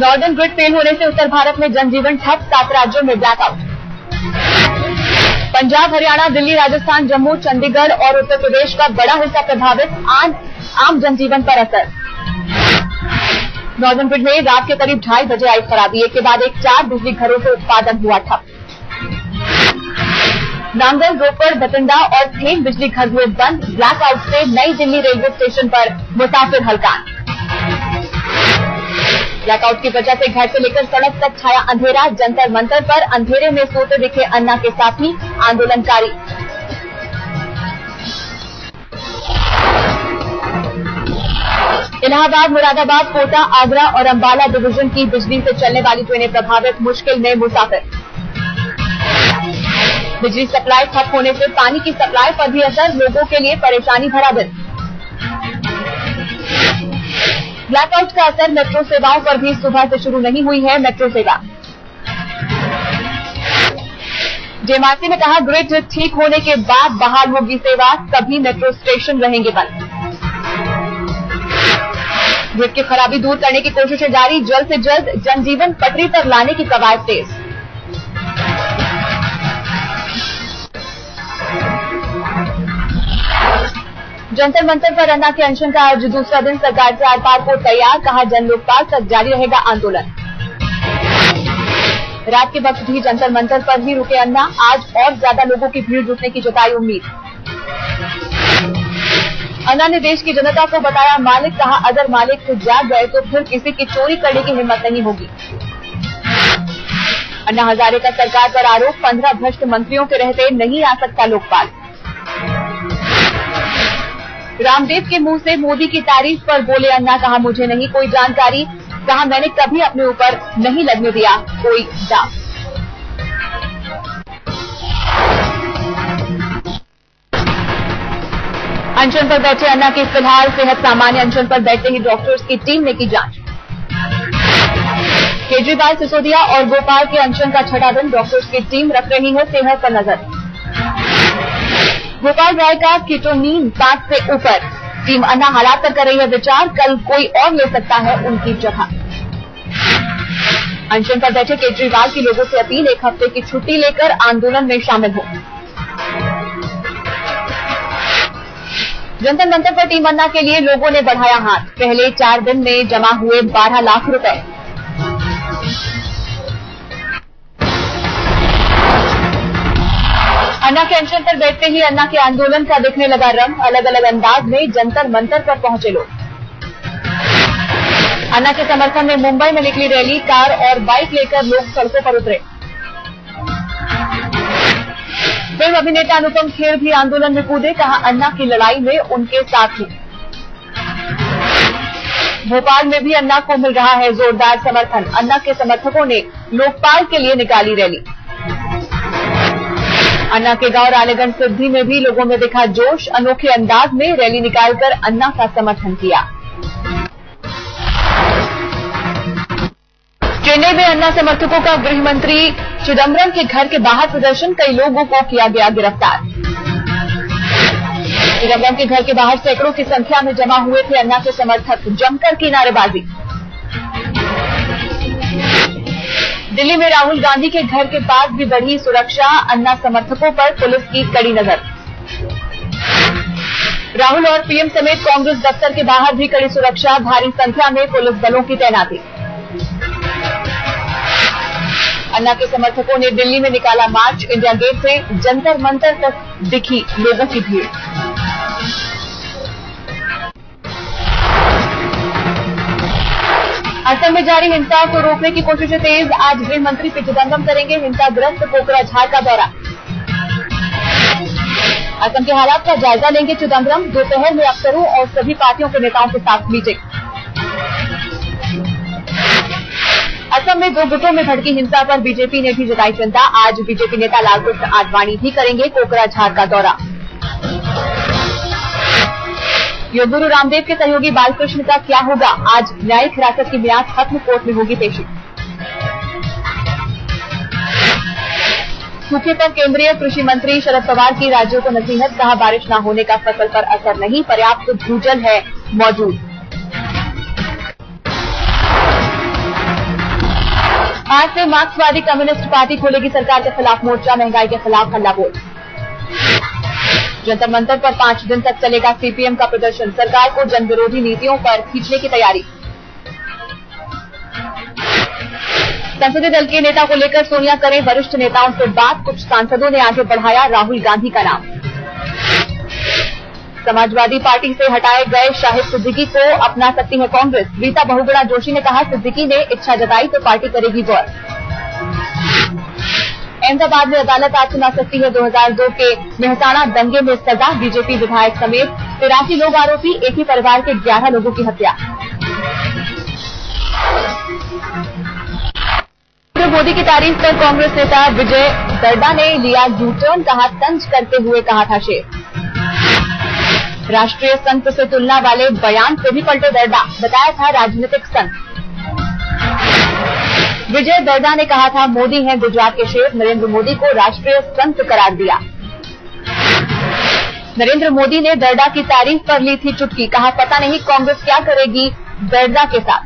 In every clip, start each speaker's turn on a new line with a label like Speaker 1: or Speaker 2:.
Speaker 1: Northern grid fail होने से उत्तर भारत में जनजीवन ठप, 7 राज्यों में ब्लैकआउट। पंजाब, हरियाणा, दिल्ली, राजस्थान, जम्मू, चंडीगढ़ और उत्तर प्रदेश का बड़ा हिस्सा प्रभावित, आम जनजीवन पर असर। नॉर्दर्न ग्रिड में रात के करीब 2:30 बजे आई खराबी, एक के बाद एक 4 बिजली घरों से उत्पादन हुआ ठप। नांगल, रोपड़, बठिंडा और थेन बिजली घर हुए बंद, ब्लैकआउट से नई दिल्ली रेलवे स्टेशन पर मुसाफिर हलकान। ब्लैकआउट की वजह से घर से लेकर सड़क तक छाया अंधेरा, जंतर मंतर पर अंधेरे में सोते दिखे अन्ना के साथी आंदोलनकारी। इलाहाबाद, मुरादाबाद, कोटा, आगरा और अंबाला डिवीजन की बिजली से चलने वाली ट्रेनें प्रभावित, मुश्किल में मुसाफिर। बिजली सप्लाई ठप होने से पानी की सप्लाई पर भी असर, लोगों के लिए परेशानी भरा दिन। ब्लैकआउट का असर मेट्रो सेवाओं पर भी, सुबह से शुरू नहीं हुई है मेट्रो सेवा। जेएमआरसी ने कहा ग्रिड ठीक होने के बाद बहाल होगी सेवा, सभी मेट्रो स्टेशन रहेंगे बंद। ग्रिड की खराबी दूर करने की कोशिशें जारी, जल्द से जल्द जनजीवन पटरी पर लाने की कवायद तेज। जंतर मंतर पर अन्ना के अनशन का आज दूसरा दिन, सरकार से आर-पार को तैयार, कहा जन लोकपाल तक जारी रहेगा आंदोलन। रात के वक्त भी जंतर मंतर पर ही रुके अन्ना, आज और ज्यादा लोगों की भीड़ जुटने की जताई उम्मीद। अन्ना ने देश की जनता को बताया मालिक, कहा अगर मालिक जाग गए तो फिर किसी की चोरी करने की हिम्मत नहीं होगी। अन्ना हजारे का सरकार पर आरोप, 15 भ्रष्ट मंत्रियों के रहते नहीं आ सकता लोकपाल। रामदेव के मुंह से मोदी की तारीफ पर बोले अन्ना, कहा मुझे नहीं कोई जानकारी, कहा मैंने कभी अपने ऊपर नहीं लगने दिया कोई दाव। अनशन पर बैठे अन्ना की फिलहाल सेहत सामान्य, अनशन पर बैठते ही डॉक्टर्स की टीम ने की जांच। केजरीवाल, सिसोदिया और गोपाल के अनशन का 6वां दिन, डॉक्टर्स की टीम रख रही है सेहत पर नजर। गोपाल राय का कीटोनिन 5 से ऊपर, टीम अन्ना हालात पर कर रही है विचार, कल कोई और ले सकता है उनकी जगह। अनशन पर बैठे केजरीवाल की लोगों से अपील, 1 हफ्ते की छुट्टी लेकर आंदोलन में शामिल हो। जंतर मंतर पर टीम अन्ना के लिए लोगों ने बढ़ाया हाथ, पहले 4 दिन में जमा हुए 12 लाख रुपए। अन्ना के अनशन पर बैठते ही अन्ना के आंदोलन का दिखने लगा रंग, अलग अलग अंदाज में जंतर मंतर पर पहुंचे लोग। अन्ना के समर्थन में मुंबई में निकली रैली, कार और बाइक लेकर लोग सड़कों पर उतरे। फिल्म अभिनेता अनुपम खेर भी आंदोलन में कूदे, कहा अन्ना की लड़ाई में उनके साथ ही। भोपाल में भी अन्ना को मिल रहा है जोरदार समर्थन, अन्ना के समर्थकों ने लोकपाल के लिए निकाली रैली। अन्ना के गांव रालेगंज सिद्धि में भी लोगों में दिखा जोश, अनोखे अंदाज में रैली निकालकर अन्ना का समर्थन किया। चेन्नई में अन्ना समर्थकों का गृह मंत्री चिदम्बरम के घर के बाहर प्रदर्शन, कई लोगों को किया गया गिरफ्तार। चिदम्बरम के घर के बाहर सैकड़ों की संख्या में जमा हुए थे अन्ना के समर्थक, जमकर की नारेबाजी। दिल्ली में राहुल गांधी के घर के पास भी बढ़ी सुरक्षा, अन्ना समर्थकों पर पुलिस की कड़ी नजर। राहुल और पीएम समेत कांग्रेस दफ्तर के बाहर भी कड़ी सुरक्षा, भारी संख्या में पुलिस बलों की तैनाती। अन्ना के समर्थकों ने दिल्ली में निकाला मार्च, इंडिया गेट से जंतर मंतर तक दिखी लोगों की भीड़। असम में जारी हिंसा को रोकने की कोशिशें तेज, आज गृह मंत्री पी चिदम्बरम करेंगे हिंसाग्रस्त कोकराझार का दौरा। असम के हालात का जायजा लेंगे चिदम्बरम, दोपहर में अफसरों और सभी पार्टियों के नेताओं के साथ मीटिंग। असम में 2 गुटों में भड़की हिंसा पर बीजेपी ने भी जताई चिंता, आज बीजेपी नेता लालकृष्ण आडवाणी भी करेंगे कोकराझार का दौरा। योग गुरु रामदेव के सहयोगी बालकृष्ण का क्या होगा, आज न्यायिक हिरासत की मियाद खत्म, कोर्ट में होगी पेशी। सूखे पर केंद्रीय कृषि मंत्री शरद पवार की राज्यों को नसीहत, कहा बारिश न होने का फसल पर असर नहीं, पर्याप्त भूजल है मौजूद। आज से मार्क्सवादी कम्युनिस्ट पार्टी खोलेगी सरकार के खिलाफ मोर्चा, महंगाई के खिलाफ हल्ला बोल। जंतर मंतर पर 5 दिन तक चलेगा सीपीएम का प्रदर्शन, सरकार को जन विरोधी नीतियों पर खींचने की तैयारी। संसदीय दल के नेता को लेकर सोनिया करें वरिष्ठ नेताओं से बात, कुछ सांसदों ने आगे बढ़ाया राहुल गांधी का नाम। समाजवादी पार्टी से हटाए गए शाहिद सिद्दीकी को अपना सकती है कांग्रेस, रीता बहुगुणा जोशी ने कहा सिद्दीकी ने इच्छा जताई तो पार्टी करेगी गौर। अहमदाबाद में अदालत आज सुना सकती है 2002 के मेहसाणा दंगे में सजा, बीजेपी विधायक समेत 83 लोग आरोपी, एक ही परिवार के 11 लोगों की हत्या। मोदी की तारीफ पर कांग्रेस नेता विजय दर्डा ने लिया यू टर्न, कहा तंज करते हुए कहा था शेर। राष्ट्रीय संत से तुलना वाले बयान से भी पलटे दर्डा, बताया था राजनीतिक संत। विजय दर्डा ने कहा था मोदी हैं गुजरात के शेर, नरेंद्र मोदी को राष्ट्रीय संत करार दिया। नरेंद्र मोदी ने दर्डा की तारीफ पर ली थी चुटकी, कहा पता नहीं कांग्रेस क्या करेगी दर्डा के साथ।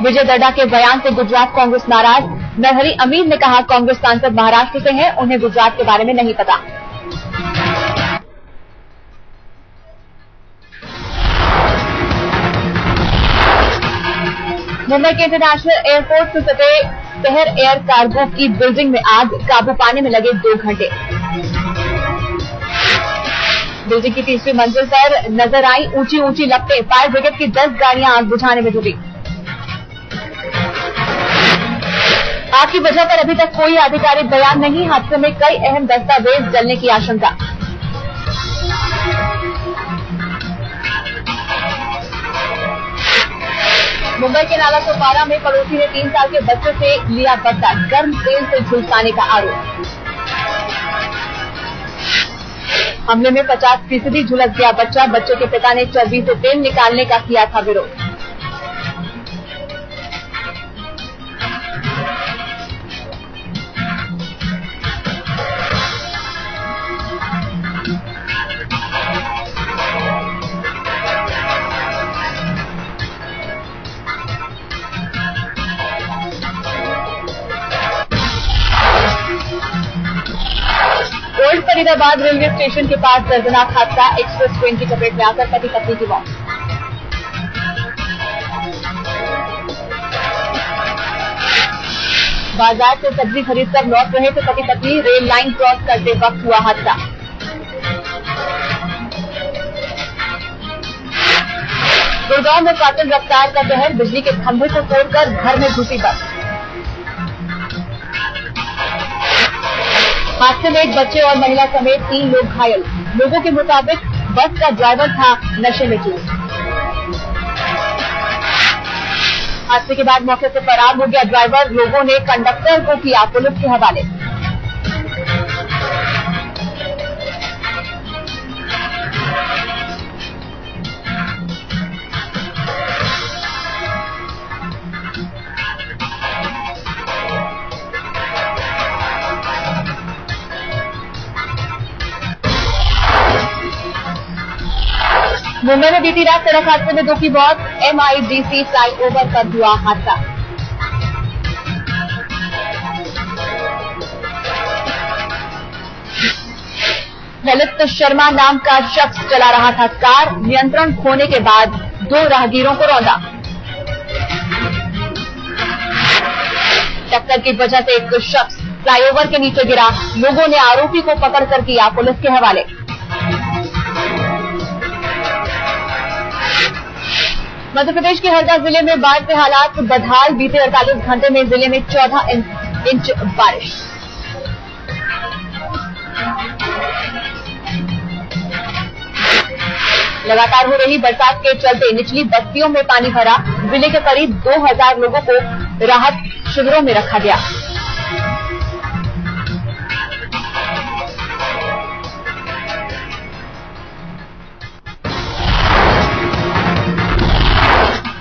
Speaker 1: विजय दर्डा के बयान से गुजरात कांग्रेस नाराज, नरहरी अमीर ने कहा कांग्रेस सांसद महाराष्ट्र से हैं, उन्हें गुजरात के बारे में नहीं पता। मुंबई के इंटरनेशनल एयरपोर्ट से सटे शहर एयर कार्गो की बिल्डिंग में आग, काबू पाने में लगे 2 घंटे। बिल्डिंग की 3री मंजिल पर नजर आई ऊंची ऊंची लपटें, फायर ब्रिगेड की 10 गाड़ियां आग बुझाने में जुटी। आग की वजह पर अभी तक कोई आधिकारिक बयान नहीं, हादसे में कई अहम दस्तावेज जलने की आशंका। मुंबई के नाला सोपारा में पड़ोसी ने 3 साल के बच्चे से लिया बदला, गर्म तेल से झुलसाने का आरोप। हमले में 50% झुलस गया बच्चा, बच्चे के पिता ने चर्बी से तेल निकालने का किया था विरोध। ओल्ड फरीदाबाद रेलवे स्टेशन के पास दर्दनाक हादसा, एक्सप्रेस ट्रेन की चपेट में आकर पति पत्नी की मौत। बाजार से सब्जी खरीदकर लौट रहे थे पति पत्नी, रेल लाइन क्रॉस करते वक्त हुआ हादसा। गुड़गांव में कातिल रफ्तार का कहर, बिजली के खंभे को तोड़कर घर में घुसी बस। हादसे में एक बच्चे और महिला समेत 3 लोग घायल, लोगों के मुताबिक बस का ड्राइवर था नशे में चूर। हादसे के बाद मौके से फरार हो गया ड्राइवर, लोगों ने कंडक्टर को किया पुलिस के हवाले। मुंबई में बीती रात सड़क हादसे में 2 की मौत, MIDC फ्लाईओवर पर हुआ हादसा। ललित शर्मा नाम का शख्स चला रहा था कार, नियंत्रण खोने के बाद 2 राहगीरों को रौंदा। टक्कर की वजह से एक शख्स फ्लाईओवर के नीचे गिरा, लोगों ने आरोपी को पकड़कर किया पुलिस के हवाले। मध्य प्रदेश के हरदा जिले में बाढ़ से हालात बदहाल, बीते 48 घंटे में जिले में 14 इंच बारिश। लगातार हो रही बरसात के चलते निचली बस्तियों में पानी भरा, जिले के करीब 2000 लोगों को राहत शिविरों में रखा गया।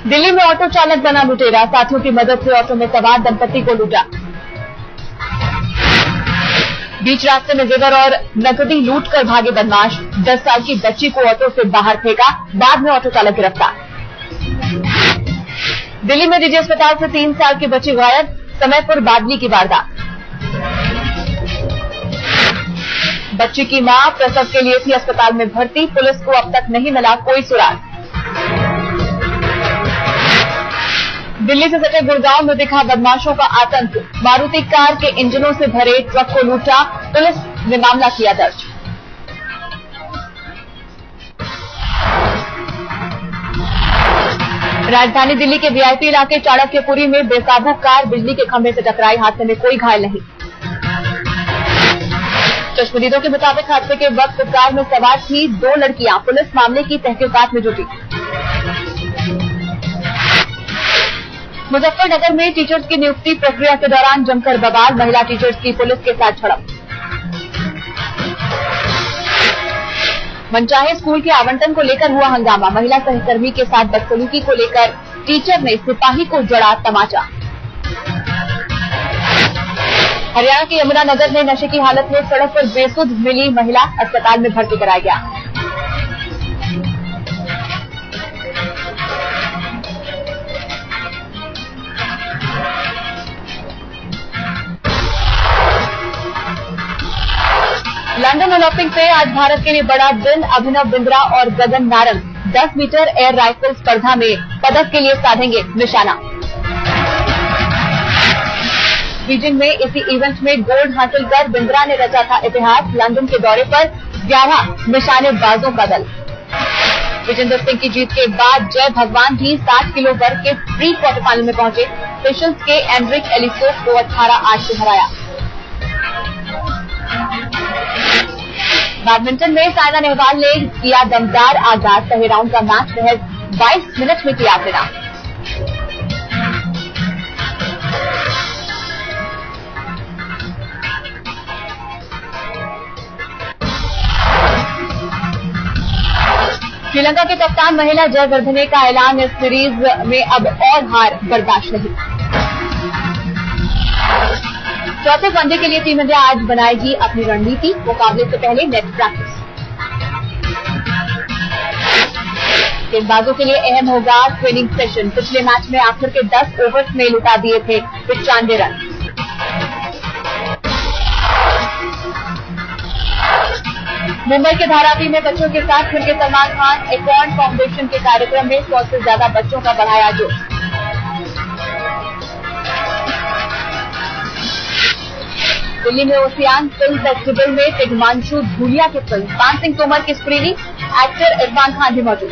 Speaker 1: दिल्ली में ऑटो चालक बना लुटेरा, साथियों की मदद से ऑटो में सवार दंपति को लूटा। बीच रास्ते में जेवर और नकदी लूट कर भागे बदमाश, 10 साल की बच्ची को ऑटो से बाहर फेंका, बाद में ऑटो चालक गिरफ्तार। दिल्ली में निजी अस्पताल से 3 साल की बच्ची गायब, समयपुर बादली की वारदात। बच्ची की मां प्रसव के लिए थी अस्पताल में भर्ती, पुलिस को अब तक नहीं मिला कोई सुराग। दिल्ली से सटे गुड़गांव में दिखा बदमाशों का आतंक, मारुति कार के इंजनों से भरे ट्रक को लूटा, पुलिस ने मामला किया दर्ज। राजधानी दिल्ली के वीआईपी इलाके चाणक्यपुरी में बेकाबू कार बिजली के खंभे से टकराई, हादसे में कोई घायल नहीं। चश्मदीदों के मुताबिक हादसे के वक्त कार में सवार थी 2 लड़कियां, पुलिस मामले की तहकीकात में जुटी। मुजफ्फरनगर में टीचर्स की नियुक्ति प्रक्रिया के दौरान जमकर बवाल, महिला टीचर्स की पुलिस के साथ झड़प। मनचाहे स्कूल के आवंटन को लेकर हुआ हंगामा, महिला सहकर्मी के साथ बदसलूकी को लेकर टीचर ने सिपाही को जड़ा तमाचा। हरियाणा के यमुनानगर में नशे की हालत में सड़क पर बेसुध मिली महिला, अस्पताल में भर्ती कराया गया। लंदन ओलंपिक में आज भारत के लिए बड़ा दिन, अभिनव बिंद्रा और Gagan Narang 10 metre air rifle स्पर्धा में पदक के लिए साधेंगे निशाना। बीजिंग में इसी इवेंट में गोल्ड हासिल कर बिंद्रा ने रचा था इतिहास, लंदन के दौरे पर 11 निशानेबाजों का दल। विजेंदर सिंह की जीत के बाद जय भगवान भी 60 किलो वर्ग के प्री क्वार्टर फाइनल में पहुंचे, सेशंस के एंड्रिक एलिसोफ को 18-8 से हराया। बैडमिंटन में साइना नेहवाल ने किया दमदार आगाज, पहले राउंड का मैच महज 22 मिनट में किया अपना। श्रीलंका के कप्तान महिला जयवर्धने का ऐलान, इस सीरीज में अब और हार बर्दाश्त नहीं। चौथे वनडे के लिए टीम इंडिया आज बनाएगी अपनी रणनीति, मुकाबले से पहले नेट प्रैक्टिस। गेंदबाजों के लिए अहम होगा ट्रेनिंग सेशन, पिछले मैच में आखिर के 10 ओवर्स में लुटा दिए थे 95 रन। मुंबई के धारावी में बच्चों के साथ फिर के सलमान खान, एकॉन फाउंडेशन के कार्यक्रम में 100 से ज्यादा बच्चों का बढ़ाया जोश। दिल्ली में ओसियान फिल्म फेस्टिवल में तिग्मांशु धूलिया की फिल्म पान सिंह तोमर की स्क्रीनिंग, एक्टर इरफान खान भी मौजूद।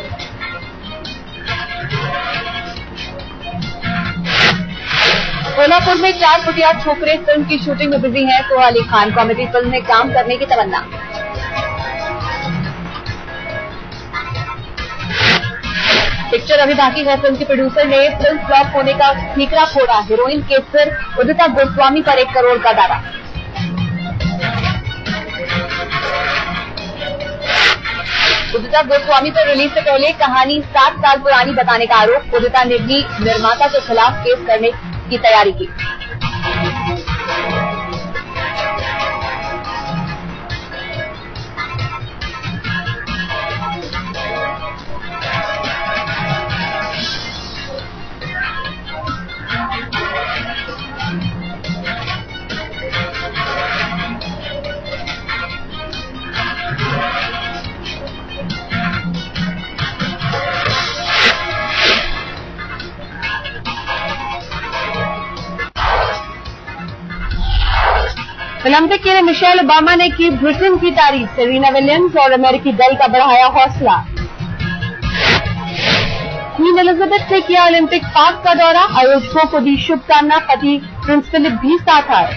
Speaker 1: कोल्हापुर में 4 फुटिया छोकरे फिल्म की शूटिंग में बिजी हैं सोहा अली खान, कॉमेडी फिल्म में काम करने की तमन्ना। पिक्चर अभी बाकी है, फिल्म के प्रोड्यूसर ने फिल्म फ्लॉप होने का ठीकरा फोड़ा, हीरोइन के सिर उदिता गोस्वामी पर 1 करोड़ का दावा। उदिता गोस्वामी पर रिलीज से पहले कहानी 7 साल पुरानी बताने का आरोप, उदिता ने भी निर्माता के खिलाफ केस करने की तैयारी की। ओलंपिक के लिए मिशेल ओबामा ने की ब्रिटेन की तारीफ, सेरेना विलियम्स और अमेरिकी दल का बढ़ाया हौसला। क्वीन एलिजाबेथ ने किया ओलंपिक पार्क का दौरा, आयोजकों को दी शुभकामना, पति प्रिंस फिलिप भी साथ आए।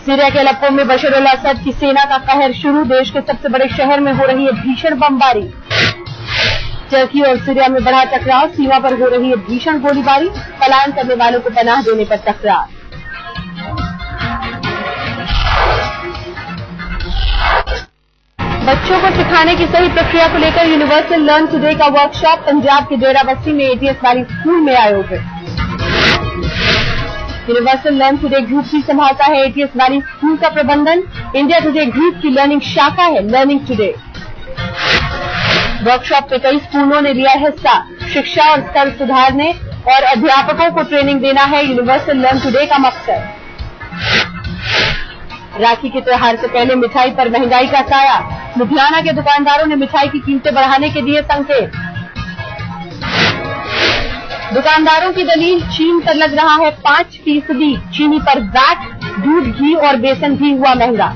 Speaker 1: सीरिया के अलेप्पो में बशर अल असद की सेना का कहर शुरू, देश के सबसे बड़े शहर में हो रही है भीषण बमबारी। टर्की और सीरिया में बढ़ा टकराव, सीमा पर हो रही है भीषण गोलीबारी, पलायन करने वालों को पनाह देने पर तकरार। बच्चों को सिखाने की सही प्रक्रिया को लेकर यूनिवर्सल लर्न टुडे का वर्कशॉप पंजाब के डेराबस्सी में एटीएस वाली स्कूल में आयोजित। यूनिवर्सल लर्न टुडे ग्रुप ही संभालता है एटीएस वाली स्कूल का प्रबंधन, इंडिया टुडे ग्रुप की लर्निंग शाखा है लर्निंग टुडे। वर्कशॉप में कई स्कूलों ने लिया हिस्सा, शिक्षा और स्तर सुधारने और अध्यापकों को ट्रेनिंग देना है यूनिवर्सल लर्न टुडे का मकसद। राखी के त्योहार से पहले मिठाई पर महंगाई का साया, लुधियाना के दुकानदारों ने मिठाई की कीमतें बढ़ाने के दिए संकेत। दुकानदारों की दलील, चीन पर लग रहा है 5% चीनी पर वैट, दूध, घी और बेसन भी हुआ महंगा।